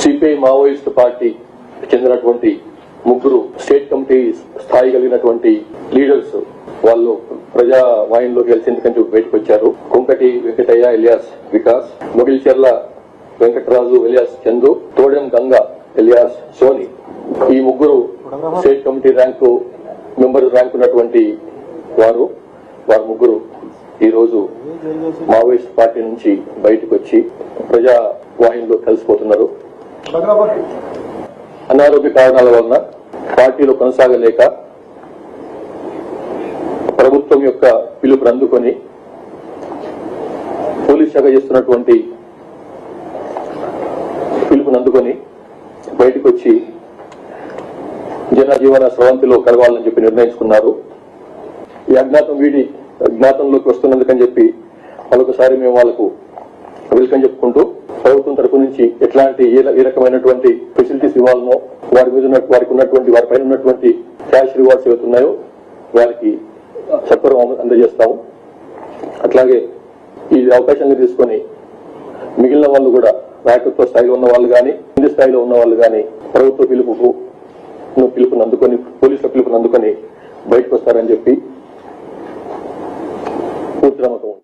CPI Maoist party చెందినటువంటి ముగ్గురు state committee స్థాయి కలిగినటువంటి లీడర్స్ వాళ్ళు ప్రజా వాహినిలోకి గెలిచేందుకని బయటకు వచ్చారు. Kunkati Venkataiah alias Vikas, Mogilcherla Venkataraju alias Chandu, Todem Ganga alias Soni. ఈ ముగ్గురు స్టేట్ కమిటీ మెంబర్ ర్యాంక్ ఉన్నటువంటి వారు ముగ్గురు ఈ రోజు మావోయిస్ట్ పార్టీ నుంచి బయటకు వచ్చి ప్రజా వాహినిలో కలిసిపోతున్నారు. అనారోగ్య కారణాల వలన పార్టీలో కొనసాగలేక ప్రభుత్వం యొక్క పిలుపుని అందుకొని పోలీస్ శాఖ చేస్తున్నటువంటి పిలుపుని అందుకొని బయటకు వచ్చి జనజీవన స్రవంతిలో కలవాలని చెప్పి నిర్ణయించుకున్నారు. ఈ అజ్ఞాతంలోకి వస్తున్నందుకని చెప్పి మరొకసారి మేము వాళ్ళకు వెల్కమ్ చెప్పుకుంటూ ప్రభుత్వం తరఫు నుంచి ఎట్లాంటి ఏ రకమైనటువంటి ఫెసిలిటీస్ ఇవ్వాలనో వారి పైన ఉన్నటువంటి క్యాష్ రివార్డ్స్ ఏవైతున్నాయో వారికి సత్వరం అందజేస్తాము. అట్లాగే ఈ అవకాశాన్ని తీసుకొని మిగిలిన వాళ్ళు కూడా నాయకత్వ స్థాయిలో ఉన్న వాళ్ళు కానీ కింది స్థాయిలో ఉన్న వాళ్ళు కానీ ప్రభుత్వ పిలుపుని అందుకొని పోలీసుల పిలుపుని అందుకొని బయటకు వస్తారని చెప్పి పూర్తి నమ్మకం.